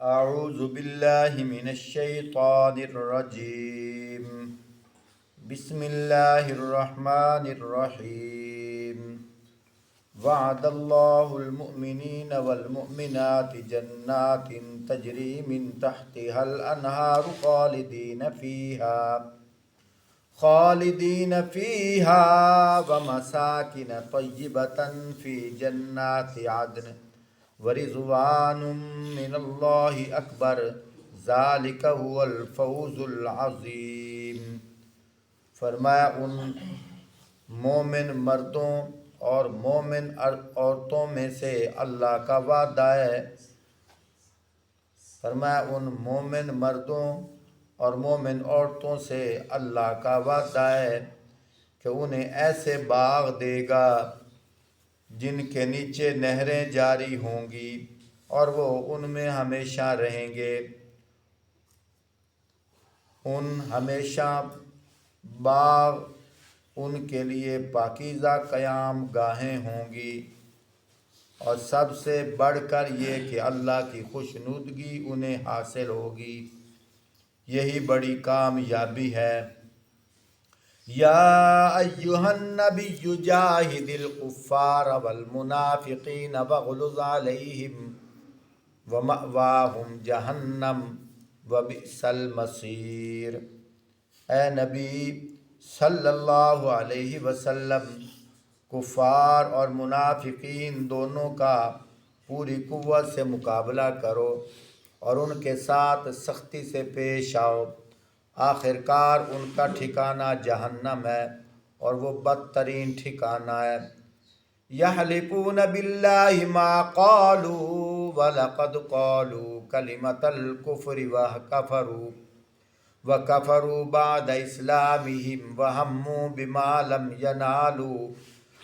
أعوذ بالله من الشيطان الرجيم. بسم الله الرحمن الرحيم. وعد الله المؤمنين والمؤمنات جنات تجري من تحتها الأنهار خالدين فيها ومساكن طيبة في جنات عدن ورضوان من اللہ اکبر ذالک هو الفوز العظیم. فرمایا ان مومن مردوں اور مومن عورتوں میں سے اللہ کا وعدہ ہے. فرمایا ان مومن مردوں اور مومن عورتوں سے اللہ کا وعدہ ہے کہ انہیں ایسے باغ دے گا جن کے نیچے نہریں جاری ہوں گی اور وہ ان میں ہمیشہ رہیں گے. ان ہمیشہ باغ ان کے لیے پاکیزہ قیام گاہیں ہوں گی، اور سب سے بڑھ کر یہ کہ اللہ کی خوشنودگی انہیں حاصل ہوگی. یہی بڑی کامیابی ہے. یا ایہا النبی جاہد الکفار والمنافقین واغلظ علیہم ومأواہم جہنم وبئس المصیر. اے نبی صلی اللہ علیہ وسلم، کفار اور منافقین دونوں کا پوری قوت سے مقابلہ کرو اور ان کے ساتھ سختی سے پیش آؤ. آخر کار ان کا ٹھکانہ جہنم ہے اور وہ بدترین ٹھکانہ ہے. یحلفون باللہ ما قالوا ولقد قالوا کلمۃ الکفر وکفروا بعد اسلامہم وہموا بما لم ینالوا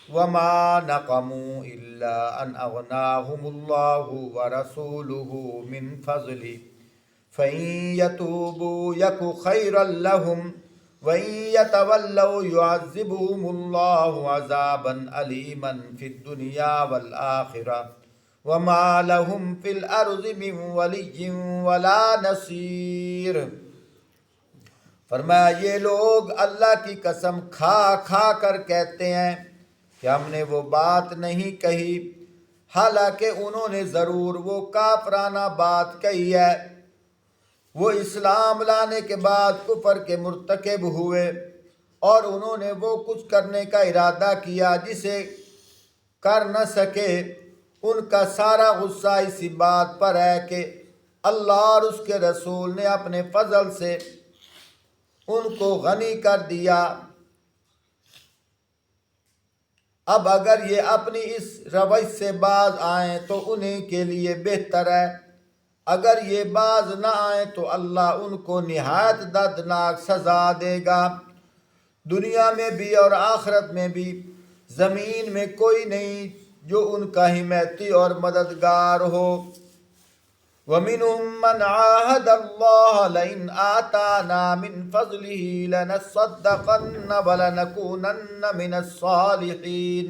وما نقموا الا ان اغناہم اللہ ورسولہ من فضلہ فَإِن يَتُوبُوا يَكُ خَيْرًا لَّهُمْ وَإِن يَتَوَلَّوْا يُعَذِّبْهُمُ اللَّهُ عَذَابًا أَلِيمًا فِي الدُّنْيَا وَالْآخِرَةِ وَمَا لَهُمْ فِي الْأَرْضِ مِن وَلِيٍّ وَلَا نَصِيرٍ. فرمایا یہ لوگ اللہ کی قسم کھا کھا کر کہتے ہیں کہ ہم نے وہ بات نہیں کہی، حالانکہ انہوں نے ضرور وہ کافرانہ بات کہی ہے. وہ اسلام لانے کے بعد کفر کے مرتکب ہوئے اور انہوں نے وہ کچھ کرنے کا ارادہ کیا جسے کر نہ سکے. ان کا سارا غصہ اسی بات پر ہے کہ اللہ اور اس کے رسول نے اپنے فضل سے ان کو غنی کر دیا. اب اگر یہ اپنی اس روش سے باز آئیں تو انہیں کے لیے بہتر ہے، اگر یہ باز نہ آئیں تو اللہ ان کو نہایت دردناک سزا دے گا. دنیا میں بھی اور آخرت میں بھی زمین میں کوئی نہیں جو ان کا حمایتی اور مددگار ہو. وَمِنْهُمْ مَنْ عَاهَدَ اللَّهَ لَئِنْ آتَانَا مِنْ فَضْلِهِ لَنَصَّدَّقَنَّ وَلَنَكُونَنَّ مِنَ الصَّالِحِينَ.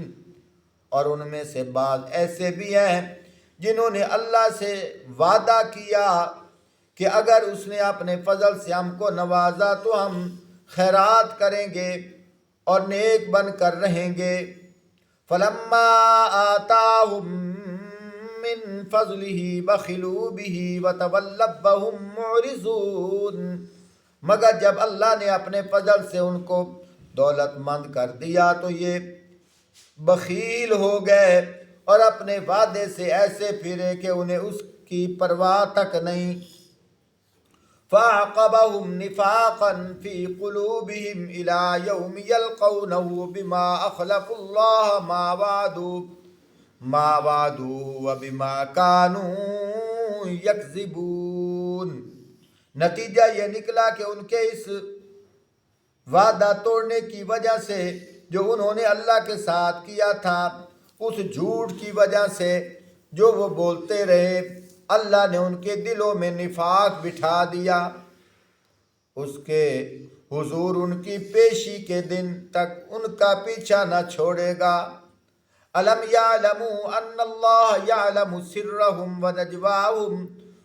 اور ان میں سے بعض ایسے بھی ہیں جنہوں نے اللہ سے وعدہ کیا کہ اگر اس نے اپنے فضل سے ہم کو نوازا تو ہم خیرات کریں گے اور نیک بن کر رہیں گے. فَلَمَّا آتَاهُم مِّن فَضْلِهِ بَخِلُوا بِهِ وَتَوَلَّوْا وَهُم مُّعْرِضُونَ. مگر جب اللہ نے اپنے فضل سے ان کو دولت مند کر دیا تو یہ بخیل ہو گئے اور اپنے وعدے سے ایسے پھرے کہ انہیں اس کی پرواہ تک نہیں. فَأَعْقَبَهُمْ نِفَاقًا فِي قُلُوبِهِمْ إِلَى يَوْمِ يَلْقَوْنَهُ بِمَا أَخْلَفُوا اللَّهَ مَا وَعَدُوا وَبِمَا كَانُوا يَكْذِبُونَ. نتیجہ یہ نکلا کہ ان کے اس وعدہ توڑنے کی وجہ سے جو انہوں نے اللہ کے ساتھ کیا تھا، اس جھوٹ کی وجہ سے جو وہ بولتے رہے، اللہ نے ان کے دلوں میں نفاق بٹھا دیا. اس کے حضور ان کی پیشی کے دن تک ان کا پیچھا نہ چھوڑے گا. الم یعلموا ان اللہ یعلم سرهم ونجواهم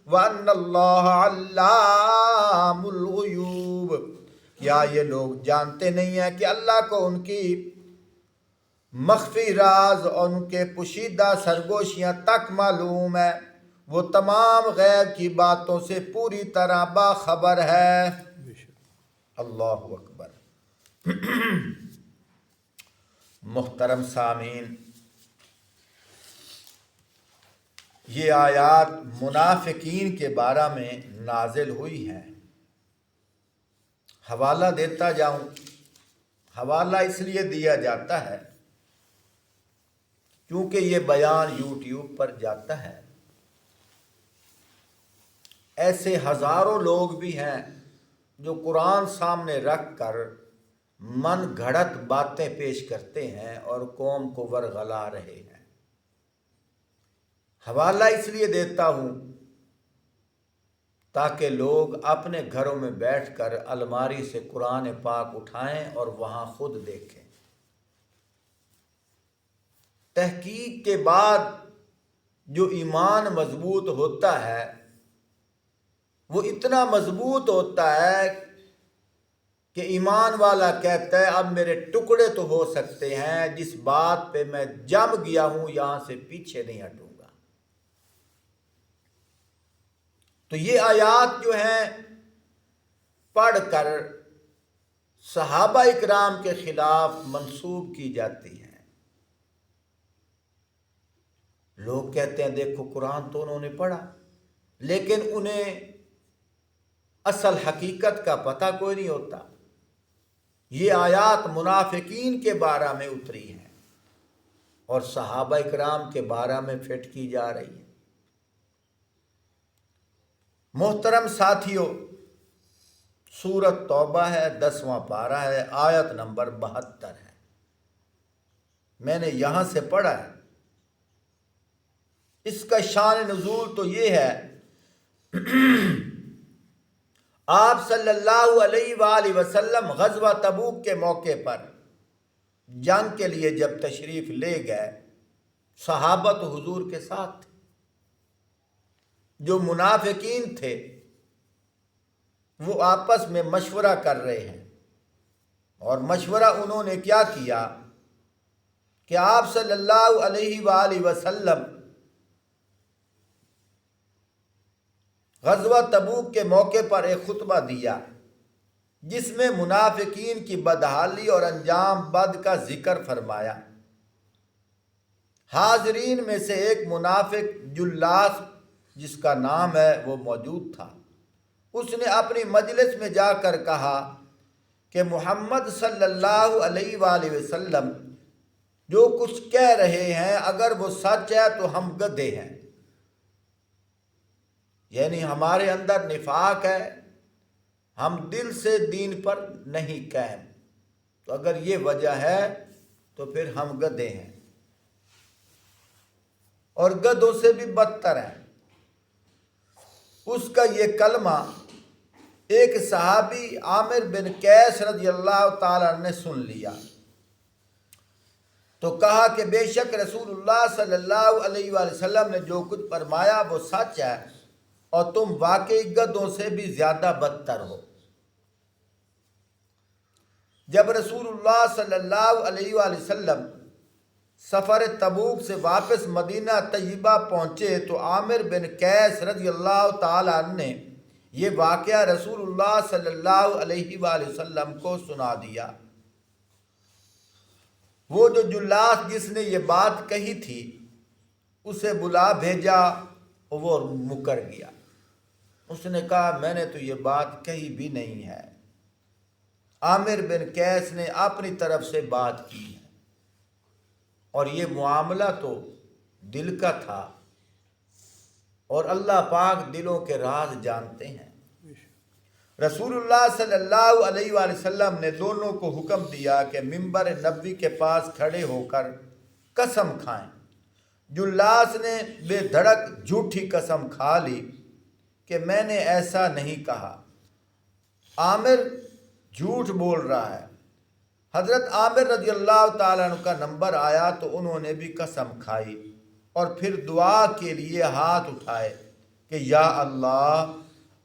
وَأَنَّ اللَّهَ عَلَّامُ الْغُيُوبِ، کیا یہ لوگ جانتے نہیں ہیں کہ اللہ کو ان کی مخفی راز اور ان کے پوشیدہ سرگوشیاں تک معلوم ہے، وہ تمام غیب کی باتوں سے پوری طرح باخبر ہے۔ اللہ اکبر۔ محترم سامعین، یہ آیات منافقین کے بارے میں نازل ہوئی ہیں۔ حوالہ دیتا جاؤں، حوالہ اس لیے دیا جاتا ہے کیونکہ یہ بیان یوٹیوب پر جاتا ہے۔ ایسے ہزاروں لوگ بھی ہیں جو قرآن سامنے رکھ کر من گھڑت باتیں پیش کرتے ہیں اور قوم کو ورغلا رہے ہیں۔ حوالہ اس لیے دیتا ہوں تاکہ لوگ اپنے گھروں میں بیٹھ کر الماری سے قرآن پاک اٹھائیں اور وہاں خود دیکھیں۔ تحقیق کے بعد جو ایمان مضبوط ہوتا ہے وہ اتنا مضبوط ہوتا ہے کہ ایمان والا کہتا ہے اب میرے ٹکڑے تو ہو سکتے ہیں، جس بات پہ میں جم گیا ہوں یہاں سے پیچھے نہیں ہٹوں گا۔ تو یہ آیات جو ہیں پڑھ کر صحابہ اکرام کے خلاف منسوب کی جاتی ہیں۔ لوگ کہتے ہیں دیکھو قرآن تو انہوں نے پڑھا لیکن انہیں اصل حقیقت کا پتہ کوئی نہیں ہوتا۔ یہ آیات منافقین کے بارے میں اتری ہیں اور صحابہ اکرام کے بارے میں فٹ کی جا رہی ہے۔ محترم ساتھیو، سورۃ توبہ ہے، 10واں پارہ ہے، آیت نمبر 72 ہے۔ میں نے یہاں سے پڑھا ہے۔ اس کا شان نزول تو یہ ہے، آپ صلی اللہ علیہ وآلہ وسلم غزوہ تبوک کے موقع پر جنگ کے لیے جب تشریف لے گئے، صحابہ تو حضور کے ساتھ تھے۔ جو منافقین تھے وہ آپس میں مشورہ کر رہے ہیں، اور مشورہ انہوں نے کیا کیا کہ آپ صلی اللہ علیہ وآلہ وسلم غزوہ تبوک کے موقع پر ایک خطبہ دیا جس میں منافقین کی بدحالی اور انجام بد کا ذکر فرمایا۔ حاضرین میں سے ایک منافق جلاس جس کا نام ہے وہ موجود تھا۔ اس نے اپنی مجلس میں جا کر کہا کہ محمد صلی اللہ علیہ وآلہ وسلم جو کچھ کہہ رہے ہیں اگر وہ سچ ہے تو ہم گدھے ہیں، یعنی ہمارے اندر نفاق ہے، ہم دل سے دین پر نہیں قائم، تو اگر یہ وجہ ہے تو پھر ہم گدھے ہیں اور گدھوں سے بھی بدتر ہیں۔ اس کا یہ کلمہ ایک صحابی عامر بن قیس رضی اللہ تعالیٰ نے سن لیا تو کہا کہ بے شک رسول اللہ صلی اللہ علیہ وآلہ وسلم نے جو کچھ فرمایا وہ سچ ہے اور تم واقعی گدھوں سے بھی زیادہ بدتر ہو۔ جب رسول اللہ صلی اللہ علیہ وآلہ وسلم سفر تبوک سے واپس مدینہ طیبہ پہنچے تو عامر بن قیس رضی اللہ تعالیٰ عنہ نے یہ واقعہ رسول اللہ صلی اللہ علیہ وآلہ وسلم کو سنا دیا۔ وہ جو جلاس جس نے یہ بات کہی تھی اسے بلا بھیجا، وہ مکر گیا۔ اس نے کہا میں نے تو یہ بات کہی بھی نہیں ہے۔ عامر بن قیس نے اپنی طرف سے بات کی ہے، اور یہ معاملہ تو دل کا تھا، اور اللہ پاک دلوں کے راز جانتے ہیں۔ رسول اللہ صلی اللہ علیہ وآلہ وسلم نے دونوں کو حکم دیا کہ منبر نبوی کے پاس کھڑے ہو کر قسم کھائیں۔ جلاس نے بے دھڑک جھوٹی قسم کھا لی کہ میں نے ایسا نہیں کہا، عامر جھوٹ بول رہا ہے۔ حضرت عامر رضی اللہ تعالیٰ عنہ کا نمبر آیا تو انہوں نے بھی قسم کھائی اور پھر دعا کے لیے ہاتھ اٹھائے کہ یا اللہ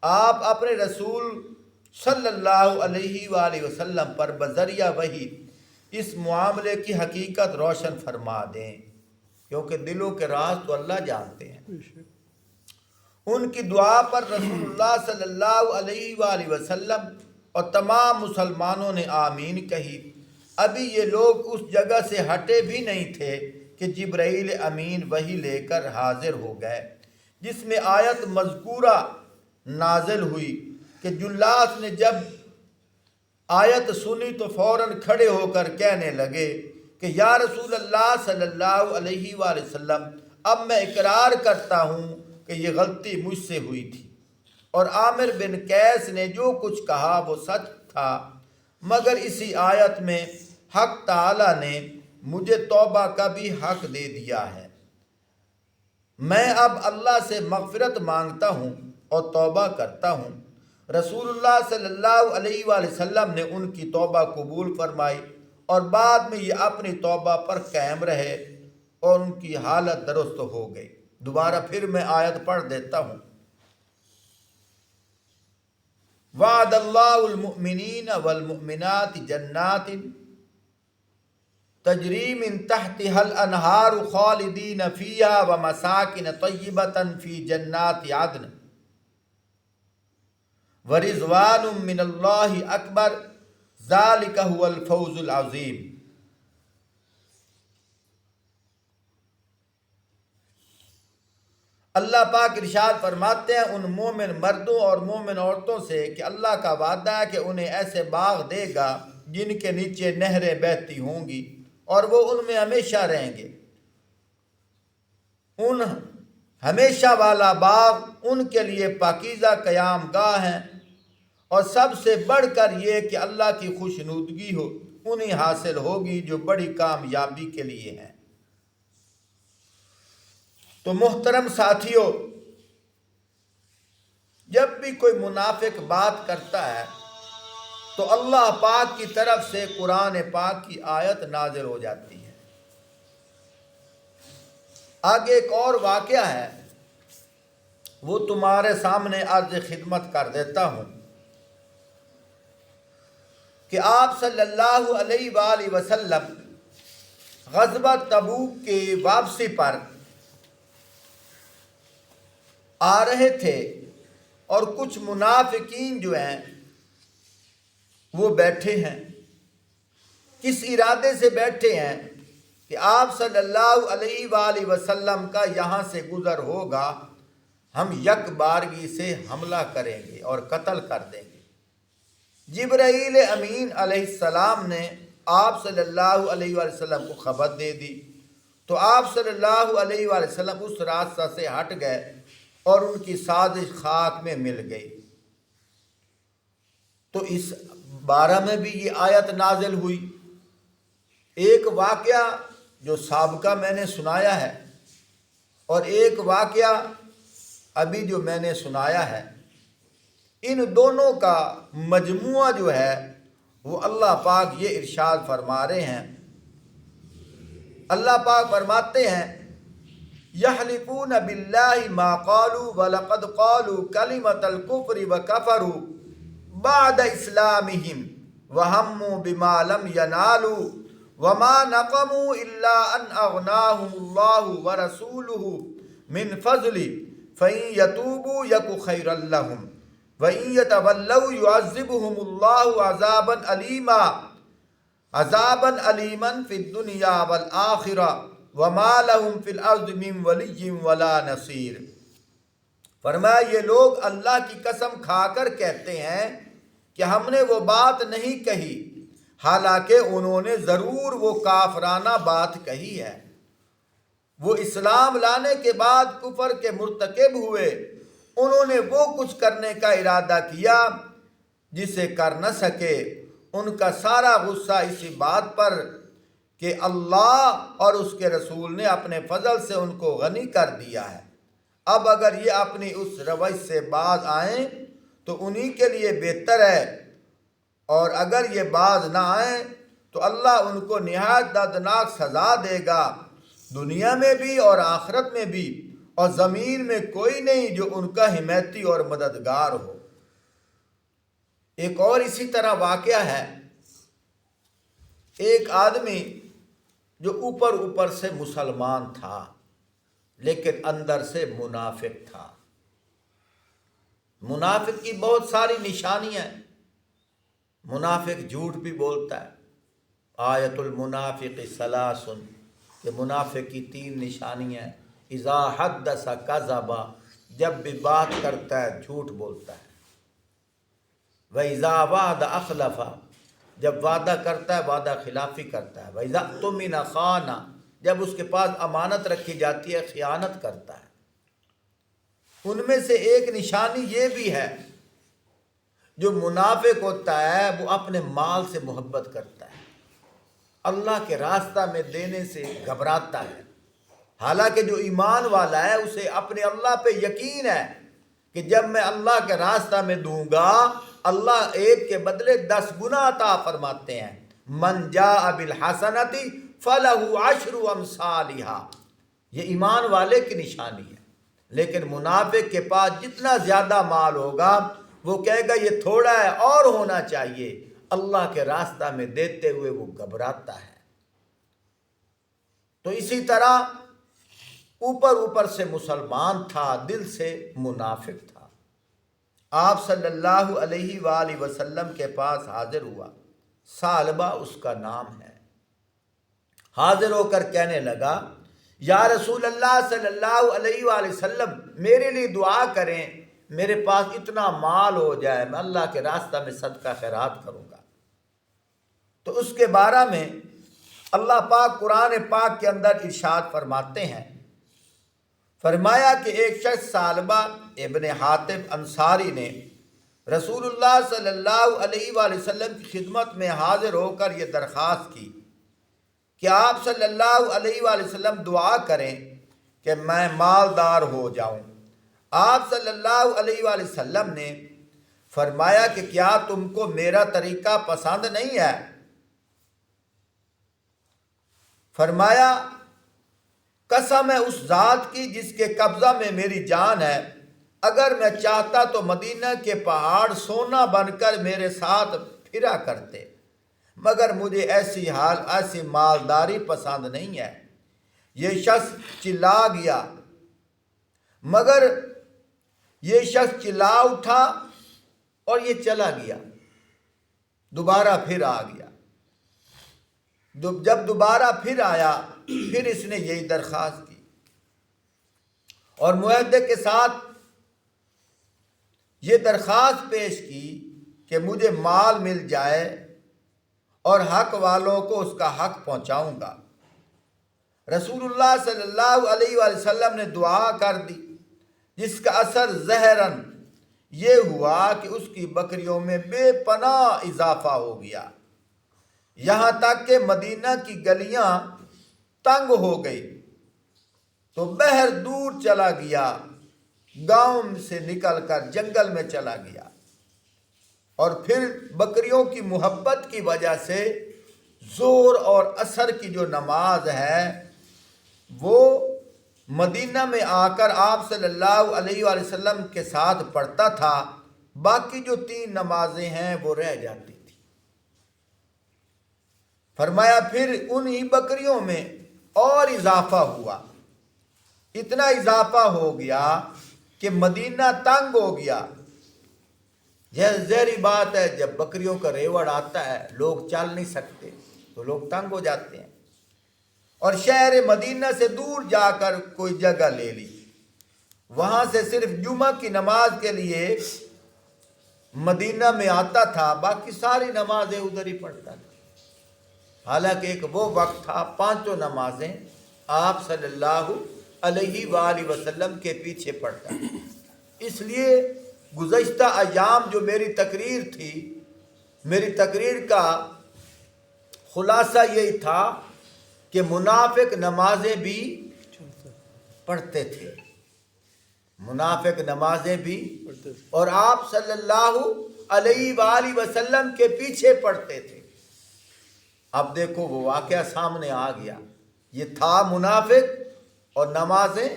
آپ اپنے رسول صلی اللہ علیہ وآلہ وسلم پر بذریعہ وحی اس معاملے کی حقیقت روشن فرما دیں، کیونکہ دلوں کے راز تو اللہ جانتے ہیں۔ ان کی دعا پر رسول اللہ صلی اللہ علیہ وآلہ وسلم اور تمام مسلمانوں نے آمین کہی۔ ابھی یہ لوگ اس جگہ سے ہٹے بھی نہیں تھے کہ جبرائیل امین وحی لے کر حاضر ہو گئے، جس میں آیت مذکورہ نازل ہوئی کہ جلاس نے جب آیت سنی تو فوراً کھڑے ہو کر کہنے لگے کہ یا رسول اللہ صلی اللہ علیہ وآلہ وسلم، اب میں اقرار کرتا ہوں کہ یہ غلطی مجھ سے ہوئی تھی، اور عامر بن قیس نے جو کچھ کہا وہ سچ تھا، مگر اسی آیت میں حق تعالی نے مجھے توبہ کا بھی حق دے دیا ہے۔ میں اب اللہ سے مغفرت مانگتا ہوں اور توبہ کرتا ہوں۔ رسول اللہ صلی اللہ علیہ وآلہ وسلم نے ان کی توبہ قبول فرمائی اور بعد میں یہ اپنی توبہ پر قائم رہے اور ان کی حالت درست ہو گئی۔ دوبارہ پھر میں آیت پڑھ دیتا ہوں۔ وعد اللہ المؤمنین والمؤمنات جنات تجری من تحتها الانہار خالدین فیہا ومساکن طیبتا فی جنات عدن ورضوان من اللہ اکبر ذالک هو الفوز العظیم۔ اللہ پاک ارشاد فرماتے ہیں ان مومن مردوں اور مومن عورتوں سے کہ اللہ کا وعدہ ہے کہ انہیں ایسے باغ دے گا جن کے نیچے نہریں بہتی ہوں گی اور وہ ان میں ہمیشہ رہیں گے۔ ان ہمیشہ والا باغ ان کے لیے پاکیزہ قیام گاہ ہیں، اور سب سے بڑھ کر یہ کہ اللہ کی خوشنودگی ہو انہیں حاصل ہوگی جو بڑی کامیابی کے لیے ہیں۔ تو محترم ساتھیو، جب بھی کوئی منافق بات کرتا ہے تو اللہ پاک کی طرف سے قرآن پاک کی آیت نازل ہو جاتی ہے۔ آگے ایک اور واقعہ ہے، وہ تمہارے سامنے عرض خدمت کر دیتا ہوں کہ آپ صلی اللہ علیہ وآلہ وسلم غزوہ تبوک کی واپسی پر آ رہے تھے، اور کچھ منافقین جو ہیں وہ بیٹھے ہیں۔ کس ارادے سے بیٹھے ہیں کہ آپ صلی اللہ علیہ وآلہ وسلم کا یہاں سے گزر ہوگا، ہم یک بارگی سے حملہ کریں گے اور قتل کر دیں گے۔ جبرائیل امین علیہ السلام نے آپ صلی اللہ علیہ وآلہ وسلم کو خبر دے دی، تو آپ صلی اللہ علیہ وآلہ وسلم اس راستہ سے ہٹ گئے اور ان کی سازش خاک میں مل گئی۔ تو اس بارہ میں بھی یہ آیت نازل ہوئی۔ ایک واقعہ جو سابقہ میں نے سنایا ہے اور ایک واقعہ ابھی جو میں نے سنایا ہے، ان دونوں کا مجموعہ جو ہے وہ اللہ پاک یہ ارشاد فرما رہے ہیں۔ اللہ پاک فرماتے ہیں یحلفون باللہ ما قالوا ولقد قالوا کلمۃ الکفر وکفروا بعد اسلامہم وہموا بما لم ینالوا وما نقموا الا ان اغناہم اللہ ورسولہ من فضلہ فإن یتوبوا یک خیرا لہم وإن یتولوا یعذبہم اللہ عذابا علیما فی الدنیا والآخرہ وما لہم فی الارض من ولی ولا نصیر۔ فرمایا یہ لوگ اللہ کی قسم کھا کر کہتے ہیں کہ ہم نے وہ بات نہیں کہی، حالانکہ انہوں نے ضرور وہ کافرانہ بات کہی ہے۔ وہ اسلام لانے کے بعد کفر کے مرتکب ہوئے، انہوں نے وہ کچھ کرنے کا ارادہ کیا جسے کر نہ سکے۔ ان کا سارا غصہ اسی بات پر کہ اللہ اور اس کے رسول نے اپنے فضل سے ان کو غنی کر دیا ہے۔ اب اگر یہ اپنی اس روش سے باز آئیں تو انہی کے لیے بہتر ہے، اور اگر یہ باز نہ آئیں تو اللہ ان کو نہایت دردناک سزا دے گا، دنیا میں بھی اور آخرت میں بھی، اور زمین میں کوئی نہیں جو ان کا حمایتی اور مددگار ہو۔ ایک اور اسی طرح واقعہ ہے، ایک آدمی جو اوپر سے مسلمان تھا لیکن اندر سے منافق تھا۔ منافق کی بہت ساری نشانیاں ہیں۔ منافق جھوٹ بھی بولتا ہے۔ آیت المنافق ثلاث، کہ منافق کی 3 نشانیاں ہیں۔ اذا حدث کذب، جب بھی بات کرتا ہے جھوٹ بولتا ہے۔ وَإِذَا وَعَدَ أَخْلَفَ، جب وعدہ کرتا ہے وعدہ خلافی کرتا ہے۔ وَإِذَا اؤْتُمِنَ خَانَ، جب اس کے پاس امانت رکھی جاتی ہے خیانت کرتا ہے۔ ان میں سے ایک نشانی یہ بھی ہے، جو منافق ہوتا ہے وہ اپنے مال سے محبت کرتا ہے، اللہ کے راستہ میں دینے سے گھبراتا ہے۔ حالانکہ جو ایمان والا ہے اسے اپنے اللہ پہ یقین ہے کہ جب میں اللہ کے راستہ میں دوں گا اللہ ایک کے بدلے 10 گنا عطا فرماتے ہیں۔ من جاء بالحسنۃ فلہ عشر امثالھا، یہ ایمان والے کی نشانی ہے۔ لیکن منافق کے پاس جتنا زیادہ مال ہوگا وہ کہے گا یہ تھوڑا ہے اور ہونا چاہیے، اللہ کے راستہ میں دیتے ہوئے وہ گھبراتا ہے۔ تو اسی طرح اوپر سے مسلمان تھا، دل سے منافق تھا۔ آپ صلی اللہ علیہ وآلہ وسلم کے پاس حاضر ہوا، ثعلبہ اس کا نام ہے۔ حاضر ہو کر کہنے لگا یا رسول اللہ صلی اللہ علیہ وآلہ وسلم، میرے لیے دعا کریں، میرے پاس اتنا مال ہو جائے میں اللہ کے راستہ میں صدقہ خیرات کروں گا۔ تو اس کے بارے میں اللہ پاک قرآن پاک کے اندر ارشاد فرماتے ہیں، فرمایا کہ ایک شخص ثعلبہ ابن حاتب انصاری نے رسول اللہ صلی اللہ علیہ وآلہ وسلم کی خدمت میں حاضر ہو کر یہ درخواست کی کہ آپ صلی اللہ علیہ وآلہ وسلم دعا کریں کہ میں مالدار ہو جاؤں۔ آپ صلی اللہ علیہ وآلہ وسلم نے فرمایا کہ کیا تم کو میرا طریقہ پسند نہیں ہے؟ فرمایا قسم ہے اس ذات کی جس کے قبضہ میں میری جان ہے، اگر میں چاہتا تو مدینہ کے پہاڑ سونا بن کر میرے ساتھ پھرا کرتے، مگر مجھے ایسی مالداری پسند نہیں ہے۔ یہ شخص چلا گیا، مگر یہ شخص چلا اٹھا اور یہ چلا گیا، دوبارہ پھر آ گیا۔ جب دوبارہ پھر آیا پھر اس نے یہی درخواست کی اور معاہدے کے ساتھ یہ درخواست پیش کی کہ مجھے مال مل جائے اور حق والوں کو اس کا حق پہنچاؤں گا۔ رسول اللہ صلی اللہ علیہ وآلہ وسلم نے دعا کر دی، جس کا اثر ظاہراً یہ ہوا کہ اس کی بکریوں میں بے پناہ اضافہ ہو گیا، یہاں تک کہ مدینہ کی گلیاں تنگ ہو گئی۔ تو بہر دور چلا گیا، گاؤں سے نکل کر جنگل میں چلا گیا، اور پھر بکریوں کی محبت کی وجہ سے زور اور اثر کی جو نماز ہے وہ مدینہ میں آ کر آپ صلی اللہ علیہ وآلہ وسلم کے ساتھ پڑھتا تھا، باقی جو 3 نمازیں ہیں وہ رہ جاتی تھی۔ فرمایا پھر انہی بکریوں میں اور اضافہ ہوا، اتنا اضافہ ہو گیا کہ مدینہ تنگ ہو گیا۔ یہ ظاہری بات ہے، جب بکریوں کا ریوڑ آتا ہے لوگ چل نہیں سکتے تو لوگ تنگ ہو جاتے ہیں، اور شہر مدینہ سے دور جا کر کوئی جگہ لے لی، وہاں سے صرف جمعہ کی نماز کے لیے مدینہ میں آتا تھا، باقی ساری نمازیں ادھر ہی پڑھتا تھا۔ حالانکہ ایک وہ وقت تھا 5 نمازیں آپ صلی اللہ علیہ وآلہ وسلم کے پیچھے پڑھتا تھا۔ اس لیے گزشتہ ایام جو میری تقریر تھی، میری تقریر کا خلاصہ یہی تھا کہ منافق نمازیں بھی پڑھتے تھے، منافق نمازیں بھی اور آپ صلی اللہ علیہ وآلہ وسلم کے پیچھے پڑھتے تھے۔ اب دیکھو وہ واقعہ سامنے آ گیا، یہ تھا منافق اور نمازیں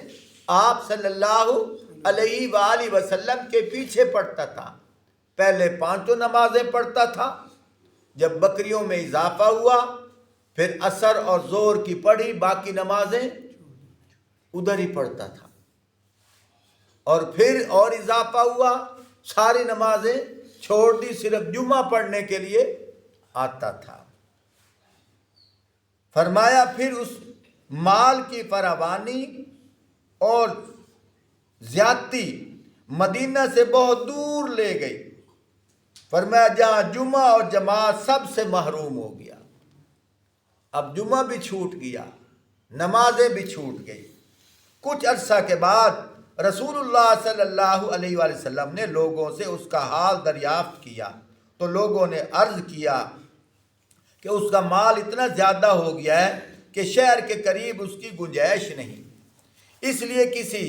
آپ صلی اللہ علیہ وآلہ وسلم کے پیچھے پڑھتا تھا. پہلے 5 نمازیں پڑھتا تھا، جب بکریوں میں اضافہ ہوا پھر عصر اور ظہر کی پڑھی، باقی نمازیں ادھر ہی پڑھتا تھا. اور پھر اور اضافہ ہوا، ساری نمازیں چھوڑ دی، صرف جمعہ پڑھنے کے لیے آتا تھا. فرمایا پھر اس مال کی فراوانی اور زیادتی مدینہ سے بہت دور لے گئی. فرمایا جہاں جمعہ اور جماعت سب سے محروم ہو گیا. اب جمعہ بھی چھوٹ گیا، نمازیں بھی چھوٹ گئی. کچھ عرصہ کے بعد رسول اللہ صلی اللہ علیہ وآلہ وسلم نے لوگوں سے اس کا حال دریافت کیا تو لوگوں نے عرض کیا کہ اس کا مال اتنا زیادہ ہو گیا ہے کہ شہر کے قریب اس کی گنجائش نہیں، اس لیے کسی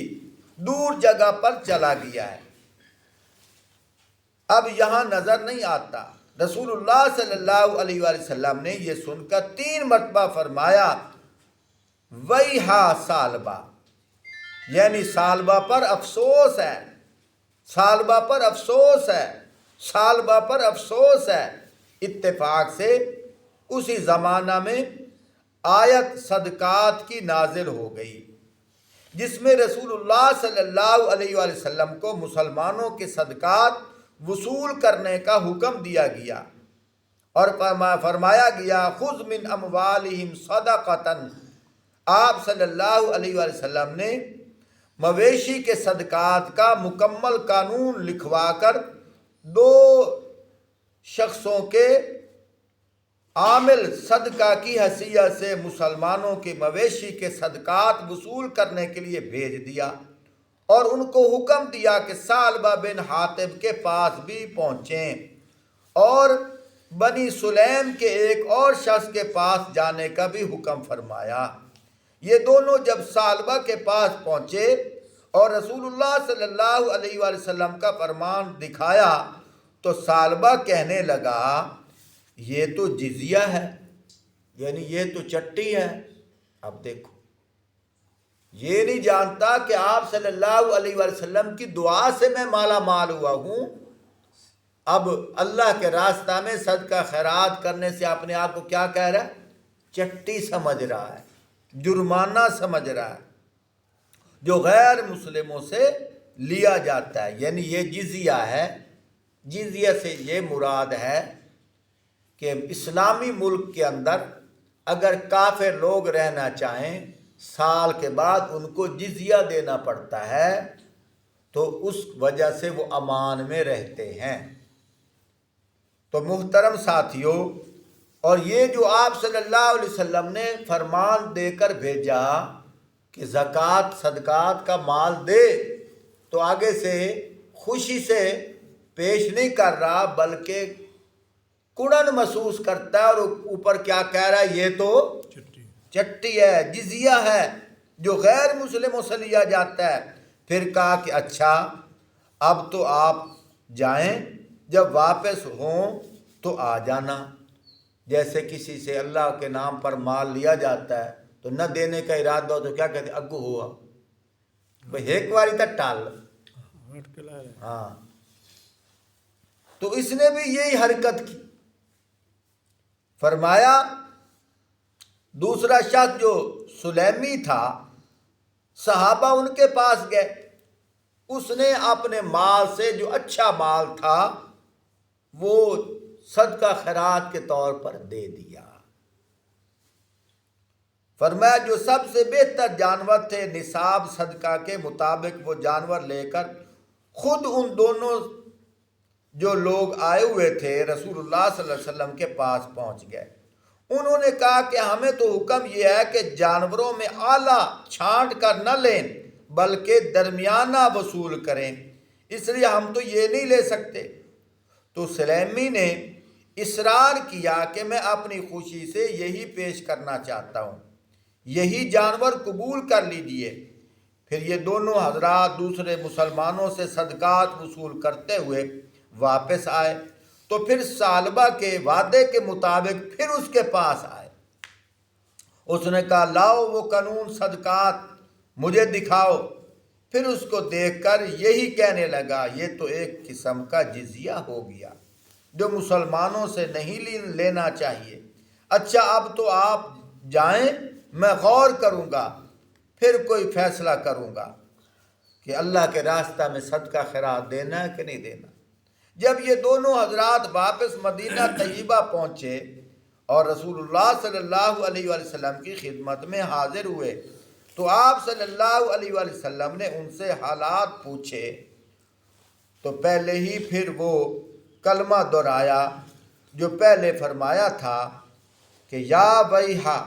دور جگہ پر چلا گیا ہے، اب یہاں نظر نہیں آتا. رسول اللہ صلی اللہ علیہ وآلہ وسلم نے یہ سن کر 3 مرتبہ فرمایا ویحا سالبہ، یعنی سالبہ پر افسوس ہے، سالبہ پر افسوس ہے، سالبہ پر افسوس ہے. اتفاق سے اسی زمانہ میں آیت صدقات کی نازل ہو گئی جس میں رسول اللہ صلی اللہ علیہ وآلہ وسلم کو مسلمانوں کے صدقات وصول کرنے کا حکم دیا گیا اور فرمایا گیا خذ من اموالہم صدقۃ. آپ صلی اللہ علیہ وآلہ وسلم نے مویشی کے صدقات کا مکمل قانون لکھوا کر 2 شخصوں کے عامل صدقہ کی حیثیت سے مسلمانوں کے مویشی کے صدقات وصول کرنے کے لیے بھیج دیا اور ان کو حکم دیا کہ ثعلبہ بن حاطب کے پاس بھی پہنچیں اور بنی سلیم کے ایک اور شخص کے پاس جانے کا بھی حکم فرمایا. یہ دونوں جب ثعلبہ کے پاس پہنچے اور رسول اللہ صلی اللہ علیہ وآلہ وسلم کا فرمان دکھایا تو ثعلبہ کہنے لگا یہ تو جزیہ ہے، یعنی یہ تو چٹی ہے. اب دیکھو، یہ نہیں جانتا کہ آپ صلی اللہ علیہ وآلہ وسلم کی دعا سے میں مالا مال ہوا ہوں. اب اللہ کے راستہ میں صدقہ خیرات کرنے سے اپنے آپ کو کیا کہہ رہا ہے؟ چٹی سمجھ رہا ہے، جرمانہ سمجھ رہا ہے جو غیر مسلموں سے لیا جاتا ہے. یعنی یہ جزیہ ہے. جزیہ سے یہ مراد ہے کہ اسلامی ملک کے اندر اگر کافر لوگ رہنا چاہیں سال کے بعد ان کو جزیہ دینا پڑتا ہے تو اس وجہ سے وہ امان میں رہتے ہیں. تو محترم ساتھیوں، اور یہ جو آپ صلی اللہ علیہ وسلم نے فرمان دے کر بھیجا کہ زکوٰۃ صدقات کا مال دے، تو آگے سے خوشی سے پیش نہیں کر رہا بلکہ کڑن محسوس کرتا ہے اور اوپر کیا کہہ رہا ہے؟ یہ تو چٹی ہے، جزیہ ہے جو غیر مسلموں سے لیا جاتا ہے. پھر کہا کہ اچھا اب تو آپ جائیں، جب واپس ہوں تو آ جانا. جیسے کسی سے اللہ کے نام پر مال لیا جاتا ہے تو نہ دینے کا ارادہ ہو تو کیا کہتے ہیں؟ اگو ہوا بھئی ایک واری تک ٹال. ہاں، تو اس نے بھی یہی حرکت کی. فرمایا دوسرا شخص جو سلیمی تھا، صحابہ ان کے پاس گئے، اس نے اپنے مال سے جو اچھا مال تھا وہ صدقہ خیرات کے طور پر دے دیا. فرمایا جو سب سے بہتر جانور تھے نصاب صدقہ کے مطابق وہ جانور لے کر خود ان دونوں جو لوگ آئے ہوئے تھے رسول اللہ صلی اللہ علیہ وسلم کے پاس پہنچ گئے. انہوں نے کہا کہ ہمیں تو حکم یہ ہے کہ جانوروں میں اعلیٰ چھانٹ کر نہ لیں بلکہ درمیانہ وصول کریں، اس لیے ہم تو یہ نہیں لے سکتے. تو سلیمی نے اصرار کیا کہ میں اپنی خوشی سے یہی پیش کرنا چاہتا ہوں، یہی جانور قبول کر لیجئے. پھر یہ دونوں حضرات دوسرے مسلمانوں سے صدقات وصول کرتے ہوئے واپس آئے تو پھر ثعلبہ کے وعدے کے مطابق پھر اس کے پاس آئے. اس نے کہا لاؤ وہ قانون صدقات مجھے دکھاؤ. پھر اس کو دیکھ کر یہی کہنے لگا یہ تو ایک قسم کا جزیہ ہو گیا جو مسلمانوں سے نہیں لینا چاہیے۔ اچھا اب تو آپ جائیں، میں غور کروں گا، پھر کوئی فیصلہ کروں گا کہ اللہ کے راستہ میں صدقہ خیرات دینا ہے کہ نہیں دینا۔ جب یہ دونوں حضرات واپس مدینہ طیبہ پہنچے اور رسول اللہ صلی اللہ علیہ وآلہ وسلم کی خدمت میں حاضر ہوئے تو آپ صلی اللہ علیہ وآلہ وسلم نے ان سے حالات پوچھے تو پہلے ہی پھر وہ کلمہ دہرایا جو پہلے فرمایا تھا کہ یا ویحا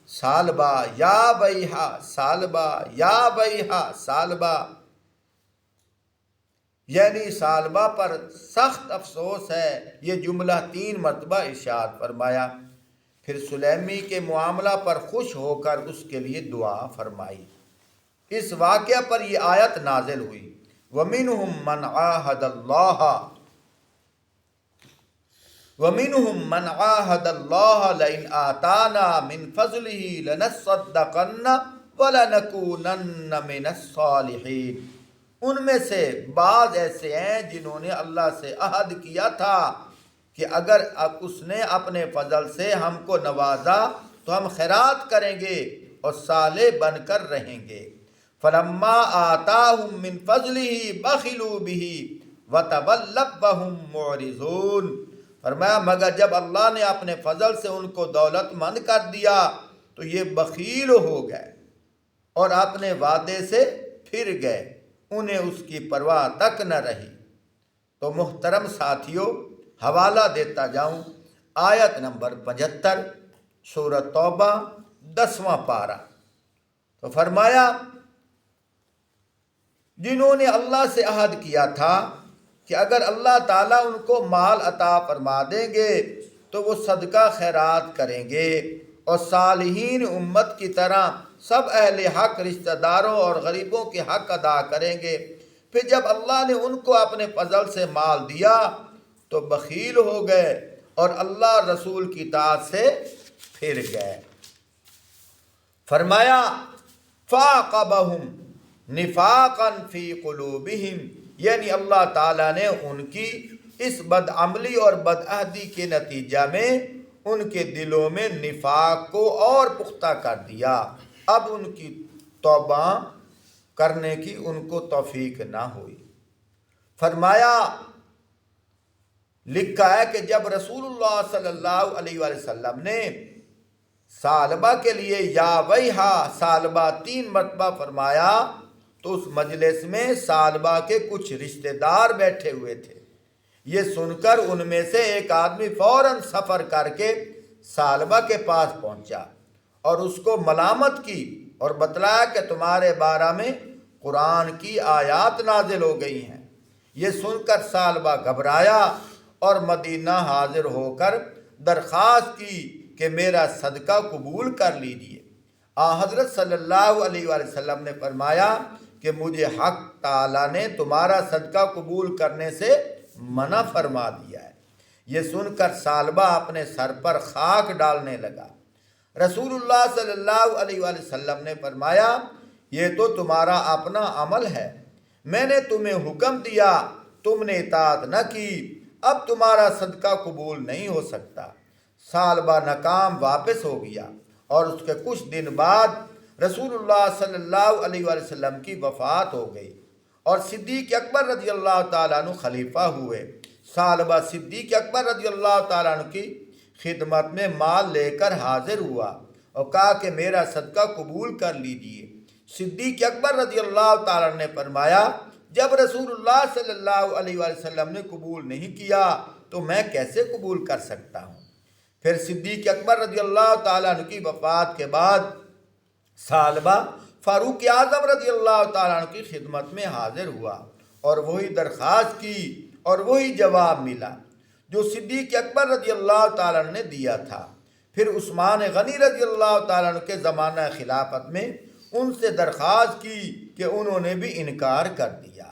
سالبہ، یا ویحا سالبہ، یا ویحا سالبہ، یعنی سالبہ پر سخت افسوس ہے۔ یہ جملہ 3 مرتبہ ارشاد فرمایا، پھر سلیمی کے معاملہ پر خوش ہو کر اس کے لیے دعا فرمائی۔ اس واقعہ پر یہ آیت نازل ہوئی، وَمِنْهُمْ مَنْ عَاهَدَ اللَّهَ وَمِنْهُمْ مَنْ عَاهَدَ اللَّهَ لَئِنْ آتَانَا مِنْ فَضْلِهِ لَنَصَّدَّقَنَّ وَلَنَكُونَنَّ مِنَ الصَّالِحِينَ۔ ان میں سے بعض ایسے ہیں جنہوں نے اللہ سے عہد کیا تھا کہ اگر اس نے اپنے فضل سے ہم کو نوازا تو ہم خیرات کریں گے اور صالح بن کر رہیں گے۔ فَلَمَّا آتَاهُم مِّن فَضْلِهِ بَخِلُوا بِهِ وَتَوَلَّوْا وَهُم مُعْرِضُونَ۔ فرمایا مگر جب اللہ نے اپنے فضل سے ان کو دولت مند کر دیا تو یہ بخیل ہو گئے اور اپنے وعدے سے پھر گئے، انہیں اس کی پرواہ تک نہ رہی۔ تو محترم ساتھیوں، حوالہ دیتا جاؤں، آیت نمبر 75 سورۃ توبہ 10واں پارہ۔ تو فرمایا جنہوں نے اللہ سے عہد کیا تھا کہ اگر اللہ تعالیٰ ان کو مال عطا فرما دیں گے تو وہ صدقہ خیرات کریں گے اور صالحین امت کی طرح سب اہل حق رشتہ داروں اور غریبوں کے حق ادا کریں گے۔ پھر جب اللہ نے ان کو اپنے فضل سے مال دیا تو بخیل ہو گئے اور اللہ رسول کی اطاعت سے پھر گئے۔ فرمایا فَعَقَبَهُمْ نِفَاقًا فِي قُلُوبِهِمْ، یعنی اللہ تعالیٰ نے ان کی اس بدعملی اور بدعہدی کے نتیجہ میں ان کے دلوں میں نفاق کو اور پختہ کر دیا۔ اب ان کی توبہ کرنے کی ان کو توفیق نہ ہوئی۔ فرمایا لکھا ہے کہ جب رسول اللہ صلی اللہ علیہ وآلہ وسلم نے سالبہ کے لیے یا ویحا سالبہ 3 مرتبہ فرمایا تو اس مجلس میں سالبہ کے کچھ رشتہ دار بیٹھے ہوئے تھے۔ یہ سن کر ان میں سے ایک آدمی فوراً سفر کر کے سالبہ کے پاس پہنچا اور اس کو ملامت کی اور بتلایا کہ تمہارے بارے میں قرآن کی آیات نازل ہو گئی ہیں۔ یہ سن کر سالبہ گھبرایا اور مدینہ حاضر ہو کر درخواست کی کہ میرا صدقہ قبول کر لیجیے۔ حضرت صلی اللہ علیہ وآلہ وسلم نے فرمایا کہ مجھے حق تعالیٰ نے تمہارا صدقہ قبول کرنے سے منع فرما دیا ہے۔ یہ سن کر سالبہ اپنے سر پر خاک ڈالنے لگا۔ رسول اللہ صلی اللہ علیہ وآلہ وسلم نے فرمایا یہ تو تمہارا اپنا عمل ہے، میں نے تمہیں حکم دیا تم نے اطاعت نہ کی، اب تمہارا صدقہ قبول نہیں ہو سکتا۔ سالبہ ناکام واپس ہو گیا اور اس کے کچھ دن بعد رسول اللہ صلی اللہ علیہ وآلہ وسلم کی وفات ہو گئی اور صدیق اکبر رضی اللہ تعالیٰ عنہ خلیفہ ہوئے۔ سالبہ صدیق اکبر رضی اللہ تعالیٰ عنہ کی خدمت میں مال لے کر حاضر ہوا اور کہا کہ میرا صدقہ قبول کر لیجیے۔ صدیق اکبر رضی اللہ تعالیٰ عنہ نے فرمایا جب رسول اللہ صلی اللہ علیہ وآلہ وسلم نے قبول نہیں کیا تو میں کیسے قبول کر سکتا ہوں۔ پھر صدیق اکبر رضی اللہ تعالیٰ عنہ کی وفات کے بعد سالبہ فاروق اعظم رضی اللہ تعالیٰ عنہ کی خدمت میں حاضر ہوا اور وہی درخواست کی اور وہی جواب ملا جو صدیق اکبر رضی اللہ تعالیٰ عنہ نے دیا تھا۔ پھر عثمان غنی رضی اللہ تعالیٰ عنہ کے زمانہ خلافت میں ان سے درخواست کی کہ انہوں نے بھی انکار کر دیا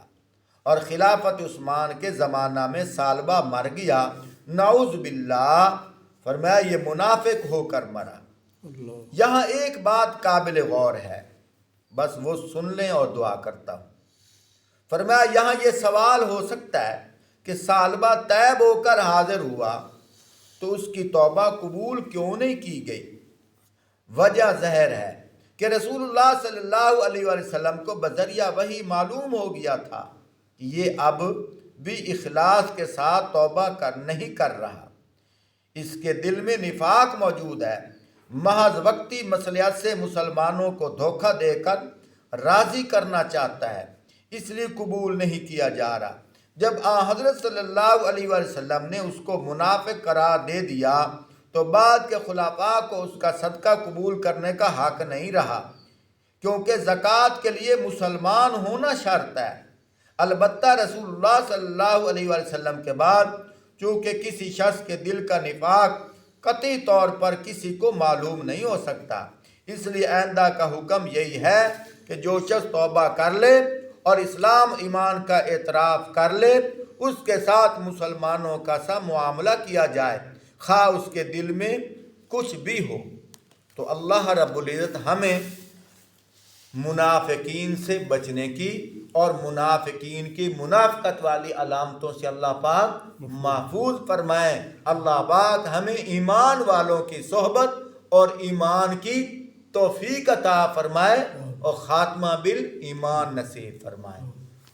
اور خلافت عثمان کے زمانہ میں سالبہ مر گیا، نعوذ باللہ۔ فرمایا یہ منافق ہو کر مرا۔ یہاں ایک بات قابل غور ہے، بس وہ سن لیں اور دعا کرتا ہوں۔ فرمایا یہاں یہ سوال ہو سکتا ہے کہ سالبہ طیب ہو کر حاضر ہوا تو اس کی توبہ قبول کیوں نہیں کی گئی؟ وجہ ظاہر ہے کہ رسول اللہ صلی اللہ علیہ وآلہ وسلم کو بذریعہ وحی معلوم ہو گیا تھا کہ یہ اب بھی اخلاص کے ساتھ توبہ نہیں کر رہا، اس کے دل میں نفاق موجود ہے، محض وقتی مصلحت سے مسلمانوں کو دھوکہ دے کر راضی کرنا چاہتا ہے، اس لیے قبول نہیں کیا جا رہا۔ جب حضرت صلی اللہ علیہ وآلہ وسلم نے اس کو منافق قرار دے دیا تو بعد کے خلفاء کو اس کا صدقہ قبول کرنے کا حق نہیں رہا، کیونکہ زکوٰۃ کے لیے مسلمان ہونا شرط ہے۔ البتہ رسول اللہ صلی اللہ علیہ وآلہ وسلم کے بعد چونکہ کسی شخص کے دل کا نفاق قطعی طور پر کسی کو معلوم نہیں ہو سکتا، اس لیے آئندہ کا حکم یہی ہے کہ جو شخص توبہ کر لے اور اسلام ایمان کا اعتراف کر لے اس کے ساتھ مسلمانوں کا سا معاملہ کیا جائے، خواہ اس کے دل میں کچھ بھی ہو۔ تو اللہ رب العزت ہمیں منافقین سے بچنے کی اور منافقین کی منافقت والی علامتوں سے اللہ پاک محفوظ فرمائے۔ اللہ پاک ہمیں ایمان والوں کی صحبت اور ایمان کی توفیق عطا فرمائے اور خاتمہ بالایمان نصیب فرمائے۔